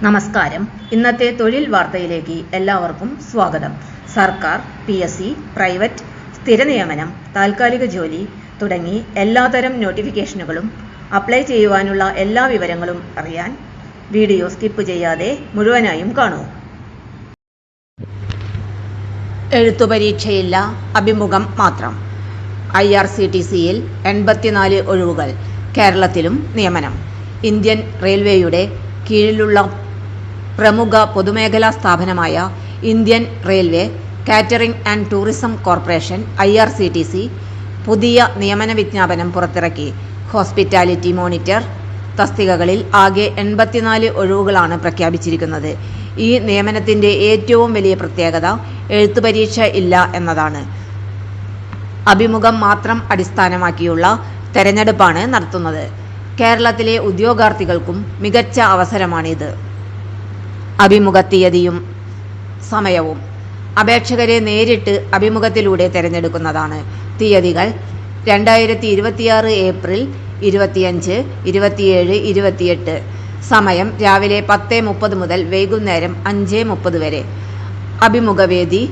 നമസ്കാരം. ഇന്നത്തെ തൊഴിൽ വാർത്തയിലേക്ക് എല്ലാവർക്കും സ്വാഗതം. സർക്കാർ, PSC, പ്രൈവറ്റ്, സ്ഥിര നിയമനം, താൽക്കാലിക ജോലി തുടങ്ങി എല്ലാതരം നോട്ടിഫിക്കേഷനുകളും അപ്ലൈ ചെയ്യുവാനുള്ള എല്ലാ വിവരങ്ങളും അറിയാൻ വീഡിയോ സ്കിപ്പ് ചെയ്യാതെ മുഴുവനായും കാണൂ. എഴുത്തുപരീക്ഷയില്ല, അഭിമുഖം മാത്രം. IRCTCയിൽ 84 ഒഴിവുകൾ. കേരളത്തിലും നിയമനം. ഇന്ത്യൻ റെയിൽവേയുടെ കീഴിലുള്ള പ്രമുഖ പൊതുമേഖലാ സ്ഥാപനമായ Indian railway catering and tourism corporation IRCTC പുതിയ നിയമന വിജ്ഞാപനം പുറത്തിറക്കി. ഹോസ്പിറ്റാലിറ്റി മോണിറ്റർ തസ്തികകളിൽ ആകെ 84 ഒഴിവുകളാണ് പ്രഖ്യാപിച്ചിരിക്കുന്നത്. ഈ നിയമനത്തിൻ്റെ ഏറ്റവും വലിയ പ്രത്യേകത എഴുത്തുപരീക്ഷ ഇല്ല എന്നതാണ്. അഭിമുഖം മാത്രം അടിസ്ഥാനമാക്കിയുള്ള തെരഞ്ഞെടുപ്പാണ് നടത്തുന്നത്. കേരളത്തിലെ ഉദ്യോഗാർത്ഥികൾക്കും മികച്ച അവസരമാണിത്. അഭിമുഖ തീയതിയും സമയവും അപേക്ഷകരെ നേരിട്ട് അഭിമുഖത്തിലൂടെ തിരഞ്ഞെടുക്കുന്നതാണ്. തീയതികൾ 2026 ഏപ്രിൽ 25, 27, 28. സമയം രാവിലെ 10:30 മുതൽ വൈകുന്നേരം 5:30 വരെ. അഭിമുഖവേദി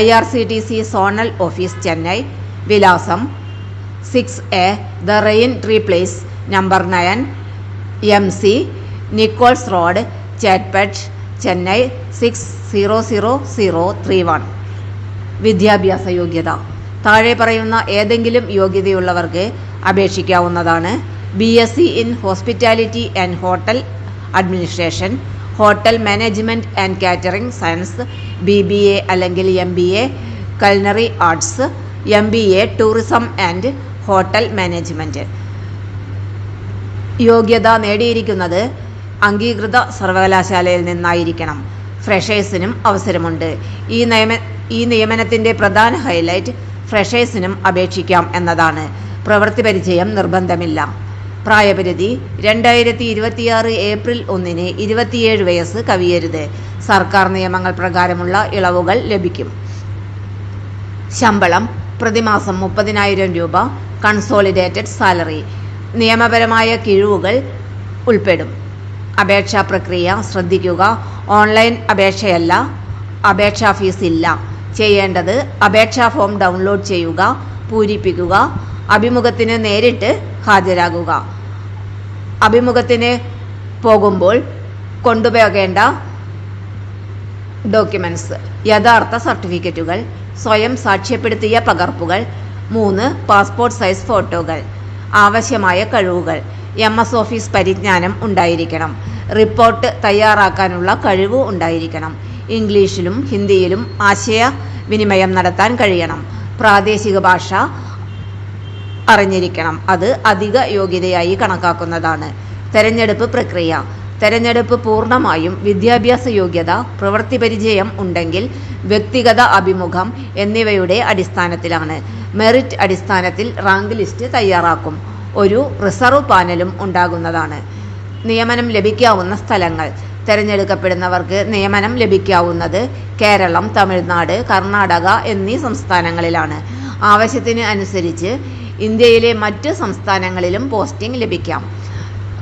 IRCTC സോണൽ ഓഫീസ്, ചെന്നൈ. വിലാസം 6A the rain tree place, number 9, MC Nicholls road, Chetpet, Chennai 600031. വിദ്യാഭ്യാസ യോഗ്യത. താഴെ പറയുന്ന ഏതെങ്കിലും യോഗ്യതയുള്ളവർക്ക് അപേക്ഷിക്കാവുന്നതാണ്. BSc in hospitality and hotel administration, hotel management and catering science, BBA അല്ലെങ്കിൽ MBA culinary arts, MBA tourism and hotel management. യോഗ്യത നേടിയിരിക്കുന്നത് അംഗീകൃത സർവകലാശാലയിൽ നിന്നായിരിക്കണം. ഫ്രഷേഴ്സിനും അവസരമുണ്ട്. ഈ നിയമനത്തിൻ്റെ പ്രധാന ഹൈലൈറ്റ് ഫ്രഷേഴ്സിനും അപേക്ഷിക്കാം എന്നതാണ്. പ്രവൃത്തി പരിചയം നിർബന്ധമില്ല. പ്രായപരിധി 2026 ഏപ്രിൽ 1 27 വയസ്സ് കവിയരുത്. സർക്കാർ നിയമങ്ങൾ പ്രകാരമുള്ള ഇളവുകൾ ലഭിക്കും. ശമ്പളം പ്രതിമാസം 30,000 രൂപ. Consolidated salary. നിയമപരമായ കിഴിവുകൾ ഉൾപ്പെടും. അപേക്ഷാ പ്രക്രിയ ശ്രദ്ധിക്കുക. ഓൺലൈൻ അപേക്ഷയല്ല. അപേക്ഷാ ഫീസ് ഇല്ല. ചെയ്യേണ്ടത് അപേക്ഷാ ഫോം ഡൗൺലോഡ് ചെയ്യുക, പൂരിപ്പിക്കുക, അഭിമുഖത്തിന് നേരിട്ട് ഹാജരാകുക. അഭിമുഖത്തിന് പോകുമ്പോൾ കൊണ്ടുപോകേണ്ട ഡോക്യുമെൻറ്റ്സ്: യഥാർത്ഥ സർട്ടിഫിക്കറ്റുകൾ, സ്വയം സാക്ഷ്യപ്പെടുത്തിയ പകർപ്പുകൾ, 3 പാസ്പോർട്ട് സൈസ് ഫോട്ടോകൾ. ആവശ്യമായ കഴിവുകൾ: MS ഓഫീസ് പരിജ്ഞാനം ഉണ്ടായിരിക്കണം. റിപ്പോർട്ട് തയ്യാറാക്കാനുള്ള കഴിവ് ഉണ്ടായിരിക്കണം. ഇംഗ്ലീഷിലും ഹിന്ദിയിലും ആശയവിനിമയം നടത്താൻ കഴിയണം. പ്രാദേശിക ഭാഷ അറിഞ്ഞിരിക്കണം. അത് അധിക യോഗ്യതയായി കണക്കാക്കുന്നതാണ്. തെരഞ്ഞെടുപ്പ് പ്രക്രിയ. തെരഞ്ഞെടുപ്പ് പൂർണ്ണമായും വിദ്യാഭ്യാസ യോഗ്യത, പ്രവൃത്തി പരിചയം ഉണ്ടെങ്കിൽ വ്യക്തിഗത അഭിമുഖം എന്നിവയുടെ അടിസ്ഥാനത്തിലാണ്. മെറിറ്റ് അടിസ്ഥാനത്തിൽ റാങ്ക് ലിസ്റ്റ് തയ്യാറാക്കും. ഒരു റിസർവ് പാനലും ഉണ്ടാകുന്നതാണ്. നിയമനം ലഭിക്കാവുന്ന സ്ഥലങ്ങൾ. തിരഞ്ഞെടുക്കപ്പെടുന്നവർക്ക് നിയമനം ലഭിക്കാവുന്നത് കേരളം, തമിഴ്നാട്, കർണാടക എന്നീ സംസ്ഥാനങ്ങളിലാണ്. ആവശ്യത്തിന് അനുസരിച്ച് ഇന്ത്യയിലെ മറ്റ് സംസ്ഥാനങ്ങളിലും പോസ്റ്റിംഗ് ലഭിക്കാം.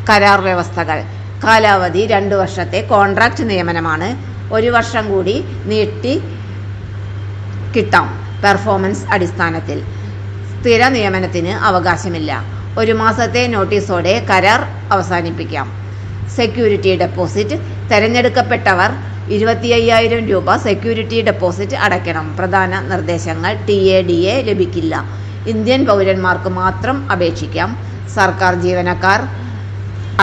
കരാർ വ്യവസ്ഥകൾ. കാലാവധി 2 വർഷത്തെ കോൺട്രാക്റ്റ് നിയമനമാണ്. 1 വർഷം കൂടി നീട്ടി കിട്ടാം പെർഫോമൻസ് അടിസ്ഥാനത്തിൽ. സ്ഥിര നിയമനത്തിന് അവകാശമില്ല. 1 മാസത്തെ നോട്ടീസോടെ കരാർ അവസാനിപ്പിക്കാം. Security deposit. തിരഞ്ഞെടുക്കപ്പെട്ടവർ 25,000 രൂപ സെക്യൂരിറ്റി ഡെപ്പോസിറ്റ് അടയ്ക്കണം. പ്രധാന നിർദ്ദേശങ്ങൾ: TADA ലഭിക്കില്ല. ഇന്ത്യൻ പൗരന്മാർക്ക് മാത്രം അപേക്ഷിക്കാം. സർക്കാർ ജീവനക്കാർ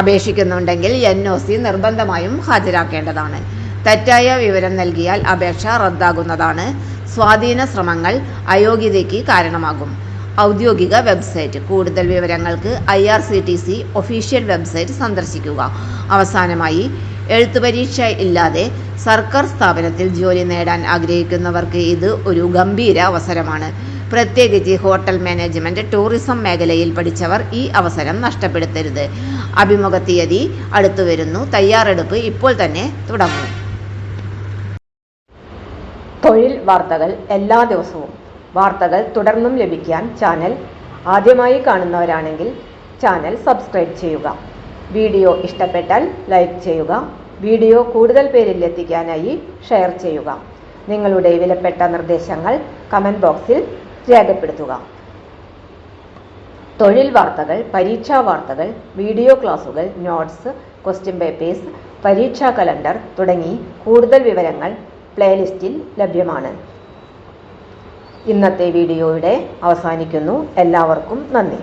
അപേക്ഷിക്കുന്നുണ്ടെങ്കിൽ NOC നിർബന്ധമായും ഹാജരാക്കേണ്ടതാണ്. തെറ്റായ വിവരം നൽകിയാൽ അപേക്ഷ റദ്ദാകുന്നതാണ്. സ്വാധീന ശ്രമങ്ങൾ അയോഗ്യതയ്ക്ക് കാരണമാകും. ഔദ്യോഗിക വെബ്സൈറ്റ്. കൂടുതൽ വിവരങ്ങൾക്ക് IRCTC ഒഫീഷ്യൽ വെബ്സൈറ്റ് സന്ദർശിക്കുക. അവസാനമായി, എഴുത്തുപരീക്ഷ ഇല്ലാതെ സർക്കാർ സ്ഥാപനത്തിൽ ജോലി നേടാൻ ആഗ്രഹിക്കുന്നവർക്ക് ഇത് ഒരു ഗംഭീര അവസരമാണ്. പ്രത്യേകിച്ച് ഹോട്ടൽ മാനേജ്മെൻറ്റ്, ടൂറിസം മേഖലയിൽ പഠിച്ചവർ ഈ അവസരം നഷ്ടപ്പെടുത്തരുത്. അഭിമുഖ തീയതി അടുത്തു വരുന്നു. തയ്യാറെടുപ്പ് ഇപ്പോൾ തന്നെ തുടങ്ങും. തൊഴിൽ വാർത്തകൾ എല്ലാ ദിവസവും. വാർത്തകൾ തുടർന്നും ലഭിക്കാൻ ചാനൽ ആദ്യമായി കാണുന്നവരാണെങ്കിൽ ചാനൽ സബ്സ്ക്രൈബ് ചെയ്യുക. വീഡിയോ ഇഷ്ടപ്പെട്ടാൽ ലൈക്ക് ചെയ്യുക. വീഡിയോ കൂടുതൽ പേരിൽ എത്തിക്കാനായി ഷെയർ ചെയ്യുക. നിങ്ങളുടെ വിലപ്പെട്ട നിർദ്ദേശങ്ങൾ കമന്റ് ബോക്സിൽ രേഖപ്പെടുത്തുക. തൊഴിൽ വാർത്തകൾ, പരീക്ഷാ വാർത്തകൾ, വീഡിയോ ക്ലാസുകൾ, നോട്ട്സ്, ക്വസ്റ്റ്യൻ പേപ്പേഴ്സ്, പരീക്ഷാ കലണ്ടർ തുടങ്ങി കൂടുതൽ വിവരങ്ങൾ പ്ലേലിസ്റ്റിൽ ലഭ്യമാണ്. ഇന്നത്തെ വീഡിയോയുടെ അവസാനിക്കുന്നു. എല്ലാവർക്കും നന്ദി.